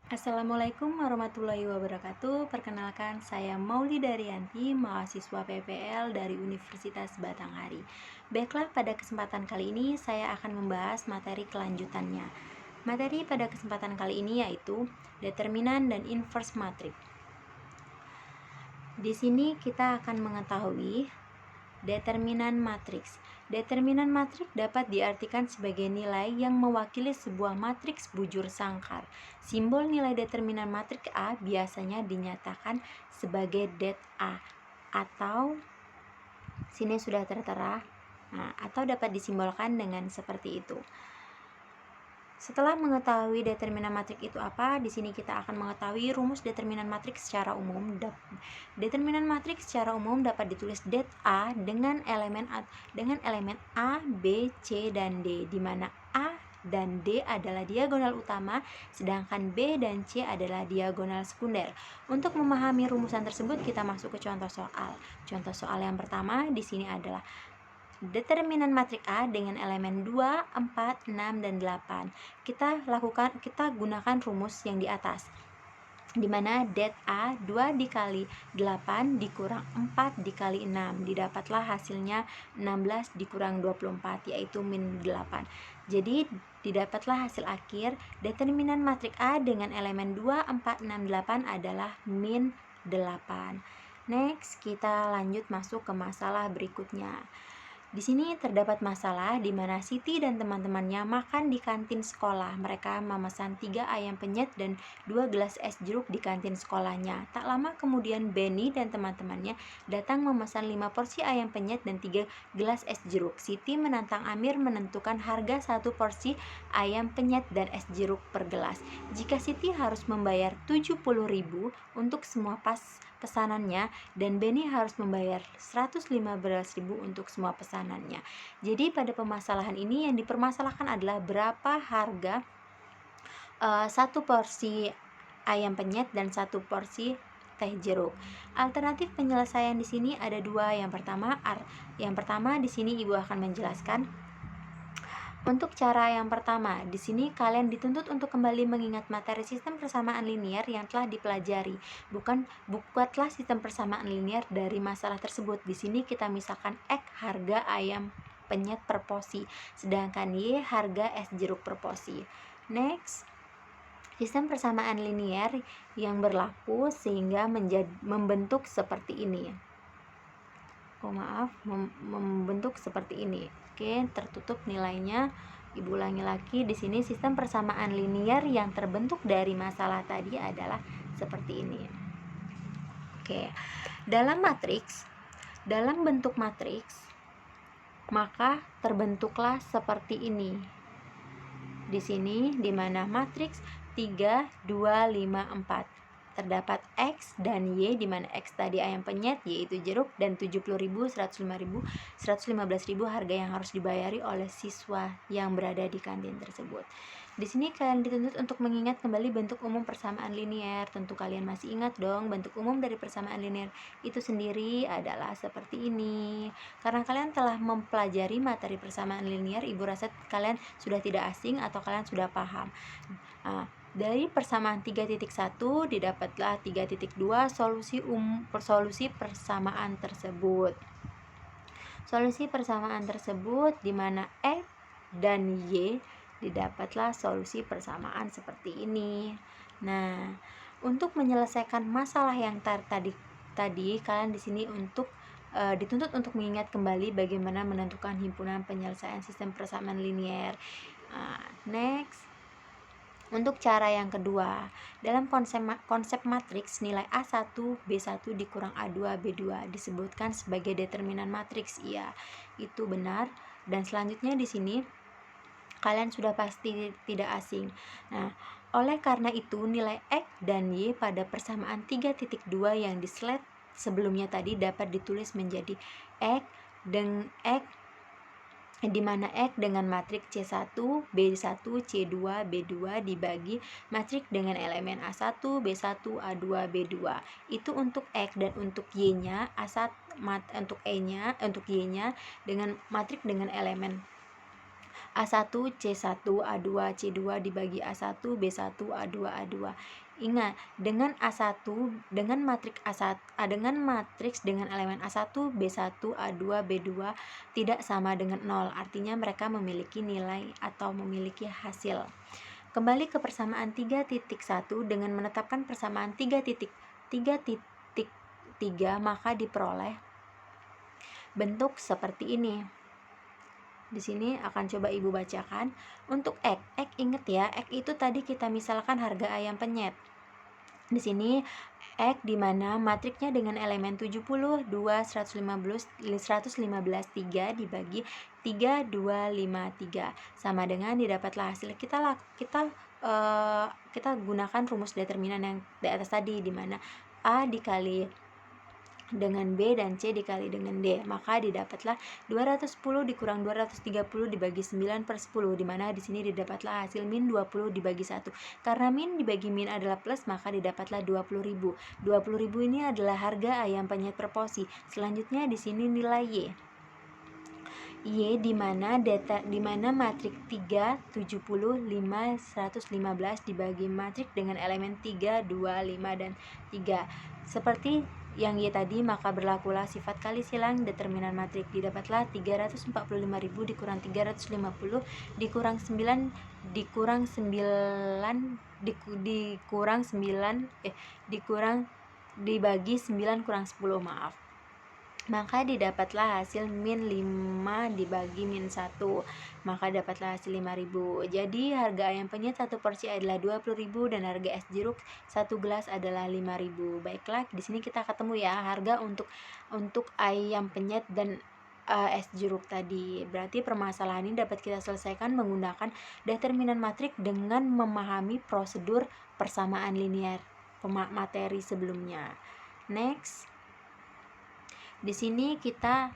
Assalamualaikum warahmatullahi wabarakatuh. Perkenalkan, saya Maulida Rianti, mahasiswa PPL dari Universitas Batanghari. Baiklah, pada kesempatan kali ini saya akan membahas materi kelanjutannya. Materi pada kesempatan kali ini yaitu determinan dan inverse matrix. Di sini kita akan mengetahui determinan matriks. Determinan matriks dapat diartikan sebagai nilai yang mewakili sebuah matriks bujur sangkar. Simbol nilai determinan matriks A biasanya dinyatakan sebagai det A atau sini sudah tertera. Atau dapat disimbolkan dengan seperti itu. Setelah mengetahui determinan matriks itu apa, di sini kita akan mengetahui rumus determinan matriks secara umum. Determinan matriks secara umum dapat ditulis det A dengan elemen A, B, C, dan D, di mana A dan D adalah diagonal utama, sedangkan B dan C adalah diagonal sekunder. Untuk memahami rumusan tersebut, kita masuk ke contoh soal. Contoh soal yang pertama di sini adalah determinan matriks A dengan elemen 2, 4, 6, dan 8. Kita gunakan rumus yang di atas, di mana det A 2 dikali 8 dikurang 4 dikali 6, didapatlah hasilnya 16 dikurang 24, yaitu min 8. Jadi didapatlah hasil akhir determinan matriks A dengan elemen 2, 4, 6, 8 adalah min 8. Next, kita lanjut masuk ke masalah berikutnya. Di sini terdapat masalah di mana Siti dan teman-temannya makan di kantin sekolah. Mereka memesan 3 ayam penyet dan 2 gelas es jeruk di kantin sekolahnya. Tak lama kemudian Benny dan teman-temannya datang memesan 5 porsi ayam penyet dan 3 gelas es jeruk. Siti menantang Amir menentukan harga 1 porsi ayam penyet dan es jeruk per gelas. Jika Siti harus membayar 70.000 untuk semua pesanannya dan Benny harus membayar 115.000 untuk semua pesanannya. Jadi pada permasalahan ini yang dipermasalahkan adalah berapa harga 1 porsi ayam penyet dan 1 porsi teh jeruk. Alternatif penyelesaian di sini ada 2. Yang pertama di sini Ibu akan menjelaskan. Untuk cara yang pertama, di sini kalian dituntut untuk kembali mengingat materi sistem persamaan linier yang telah dipelajari. Buatlah sistem persamaan linier dari masalah tersebut. Di sini kita misalkan X harga ayam penyet per porsi, sedangkan Y harga es jeruk per porsi. Next, sistem persamaan linier yang berlaku sehingga membentuk seperti ini. Membentuk seperti ini. Oke, tertutup nilainya. Ibu ulangi lagi, di sini sistem persamaan linier yang terbentuk dari masalah tadi adalah seperti ini. Oke. Dalam bentuk matriks, maka terbentuklah seperti ini. Di sini di mana matriks 3, 2, 5, 4. Terdapat X dan Y, di mana X tadi ayam penyet, Y itu jeruk, dan 70.000, 105.000, 115.000 harga yang harus dibayari oleh siswa yang berada di kantin tersebut. Di sini kalian dituntut untuk mengingat kembali bentuk umum persamaan linier. Tentu kalian masih ingat dong, bentuk umum dari persamaan linier itu sendiri adalah seperti ini. Karena kalian telah mempelajari materi persamaan linier, Ibu rasa kalian sudah tidak asing atau kalian sudah paham. Dari persamaan 3.1 didapatlah 3.2 solusi persamaan tersebut. Solusi persamaan tersebut di mana X dan Y didapatlah solusi persamaan seperti ini. Nah, untuk menyelesaikan masalah yang tadi kalian di sini dituntut untuk mengingat kembali bagaimana menentukan himpunan penyelesaian sistem persamaan linier. Next, untuk cara yang kedua, dalam konsep matriks nilai A1, B1 dikurang A2, B2 disebutkan sebagai determinan matriks. Iya, itu benar. Dan selanjutnya di sini kalian sudah pasti tidak asing. Nah, oleh karena itu nilai X dan Y pada persamaan 3.2 yang di slide sebelumnya tadi dapat ditulis menjadi X dan X, di mana X dengan matriks C1, B1, C2, B2 dibagi matriks dengan elemen A1, B1, A2, B2. Itu untuk X, dan untuk Y-nya untuk Y-nya dengan matriks dengan elemen A1 C1 A2 C2 dibagi A1 B1 A2 A2. Ingat, dengan A1 dengan matriks A1 dengan matriks dengan elemen A1 B1 A2 B2 tidak sama dengan 0. Artinya mereka memiliki nilai atau memiliki hasil. Kembali ke persamaan 3.1 dengan menetapkan persamaan 3.3, maka diperoleh bentuk seperti ini. Di sini akan coba Ibu bacakan. Untuk X inget ya, X itu tadi kita misalkan harga ayam penyet. Di sini X di mana matriksnya dengan elemen 70, 2, 115, 3 dibagi 3, 2, 5, 3 sama dengan didapatlah hasil. Kita gunakan rumus determinan yang di atas tadi, di mana A dikali dengan B dan C dikali dengan D, maka didapatlah 210 dikurang 230 dibagi 9/10, dimana di sini didapatlah hasil min 20 dibagi 1. Karena min dibagi min adalah plus, maka didapatlah 20.000. 20.000 ini adalah harga ayam penyet per porsi. Selanjutnya di sini nilai Y di mana matriks 3, 70, 5, 115 dibagi matriks dengan elemen 3, 2, 5 dan 3. Seperti yang Y tadi, maka berlakulah sifat kali silang determinan matriks. Didapatlah 345.000 dikurang 350 dikurang 9 dibagi 9 kurang 10, maaf. Maka didapatlah hasil min 5 dibagi min 1, maka dapatlah hasil 5.000. Jadi harga ayam penyet 1 porsi adalah 20.000 dan harga es jeruk 1 gelas adalah 5.000. Baiklah, di sini kita ketemu ya harga untuk ayam penyet dan es jeruk tadi. Berarti permasalahan ini dapat kita selesaikan menggunakan determinan matriks dengan memahami prosedur persamaan linear materi sebelumnya. Next. Di sini kita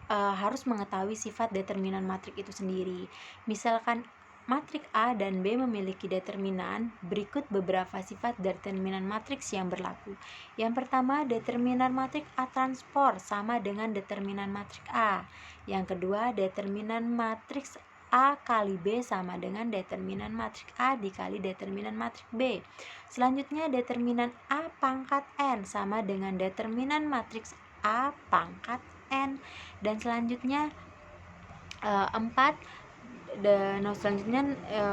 harus mengetahui sifat determinan matriks itu sendiri. Misalkan matriks A dan B memiliki determinan, berikut beberapa sifat determinan matriks yang berlaku. Yang pertama, determinan matriks A transport sama dengan determinan matriks A. Yang kedua, determinan matriks A kali B sama dengan determinan matriks A dikali determinan matriks B. Selanjutnya, determinan A pangkat N sama dengan determinan matriks A pangkat N. Dan selanjutnya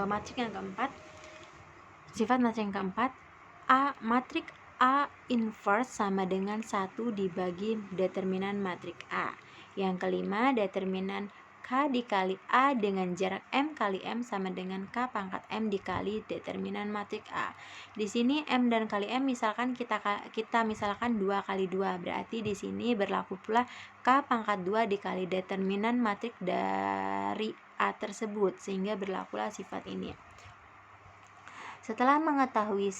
matriks yang keempat, sifat matriks yang keempat, matriks A inverse sama dengan 1 dibagi determinan matriks A. Yang kelima, determinan K dikali A dengan jarak M kali M sama dengan K pangkat M dikali determinan matriks A. Di sini M dan kali M misalkan kita misalkan 2 kali 2, berarti di sini berlaku pula K pangkat 2 dikali determinan matriks dari A tersebut, sehingga berlakulah sifat ini. Setelah mengetahui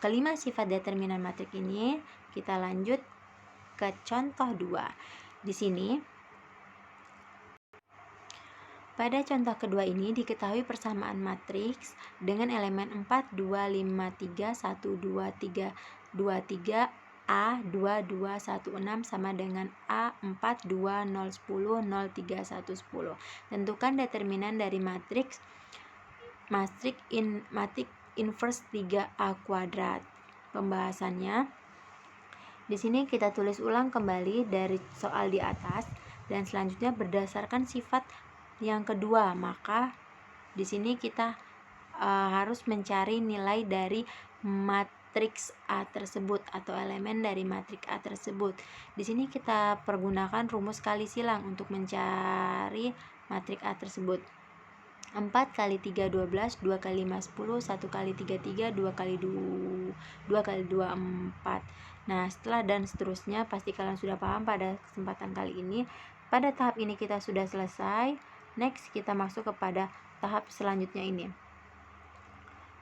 kelima sifat determinan matriks ini, kita lanjut ke contoh 2. Di sini pada contoh kedua ini diketahui persamaan matriks dengan elemen 4, 2, 5, 3, 1, 2, 3, 2, 3, A, 2, 2, 1, 6 sama dengan A, 4, 2, 0, 10, 0, 3, 1, 10. Tentukan determinan dari matriks inverse 3A kuadrat. Pembahasannya di sini kita tulis ulang kembali dari soal di atas, dan selanjutnya berdasarkan sifat yang kedua, maka di sini kita harus mencari nilai dari matriks A tersebut atau elemen dari matriks A tersebut. Di sini kita pergunakan rumus kali silang untuk mencari matriks A tersebut. 4 kali 3 12, 2 kali 5 10, 1 kali 3 3, 2 kali 2 4. Nah, setelah dan seterusnya pasti kalian sudah paham pada kesempatan kali ini. Pada tahap ini kita sudah selesai. Next, kita masuk kepada tahap selanjutnya ini.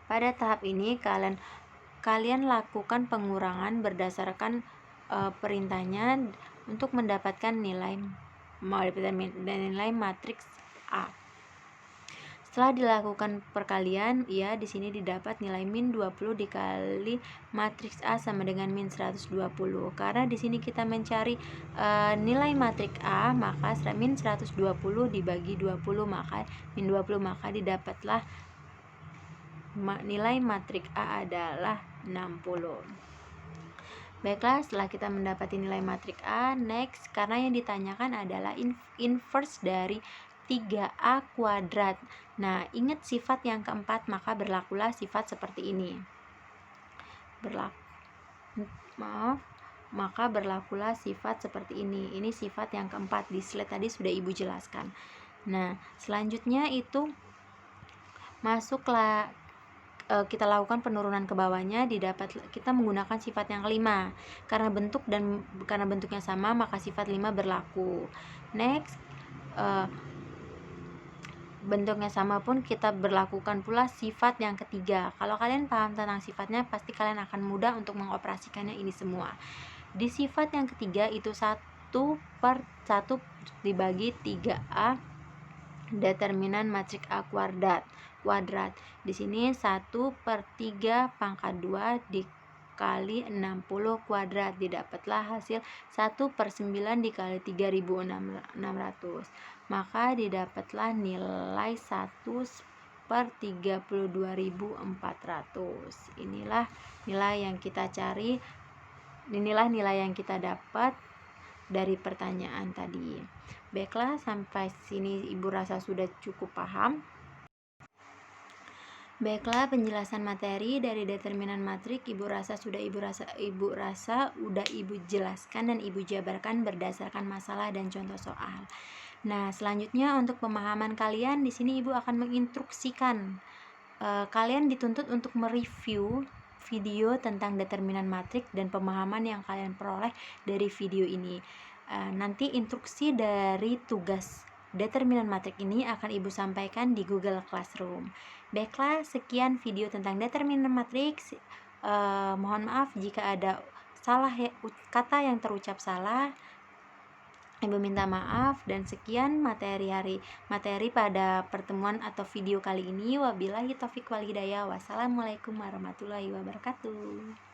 Pada tahap ini kalian lakukan pengurangan berdasarkan perintahnya untuk mendapatkan nilai matriks A. Setelah dilakukan perkalian, ya di sini didapat nilai min 20 dikali matriks A sama dengan min 120. Karena di sini kita mencari nilai matriks A, maka min 120 dibagi 20, maka min 20, maka didapatlah nilai matriks A adalah 60. Baiklah, setelah kita mendapati nilai matriks A, next, karena yang ditanyakan adalah inverse dari 3A kuadrat. Nah, ingat sifat yang keempat, maka berlakulah sifat seperti ini. Maka berlakulah sifat seperti ini. Ini sifat yang keempat, di slide tadi sudah Ibu jelaskan. Nah, selanjutnya itu masuklah kita lakukan penurunan ke bawahnya, kita menggunakan sifat yang kelima. Karena bentuknya sama, maka sifat 5 berlaku. Next, bentuknya sama pun kita berlakukan pula sifat yang ketiga. Kalau kalian paham tentang sifatnya, pasti kalian akan mudah untuk mengoperasikannya ini semua. Di sifat yang ketiga itu 1/1 dibagi 3A determinan matriks A kuadrat. Di sini 1/3 pangkat 2 dikali 60 kuadrat, didapatlah hasil 1/9 dikali 3600, maka didapatlah nilai 1/32.400. Inilah nilai yang kita cari, inilah nilai yang kita dapat dari pertanyaan tadi. Baiklah, sampai sini Ibu rasa sudah cukup paham. Baiklah, penjelasan materi dari determinan matriks Ibu rasa udah Ibu jelaskan dan Ibu jabarkan berdasarkan masalah dan contoh soal. Nah, selanjutnya untuk pemahaman kalian, di sini Ibu akan menginstruksikan kalian dituntut untuk mereview video tentang determinan matriks dan pemahaman yang kalian peroleh dari video ini. Nanti instruksi dari tugas determinan matriks ini akan Ibu sampaikan di Google Classroom. Baiklah, sekian video tentang determinan matriks. Mohon maaf jika ada kata yang terucap salah. Ibu minta maaf, dan sekian materi pada pertemuan atau video kali ini. Wabillahi taufik wal hidayah. Wassalamualaikum warahmatullahi wabarakatuh.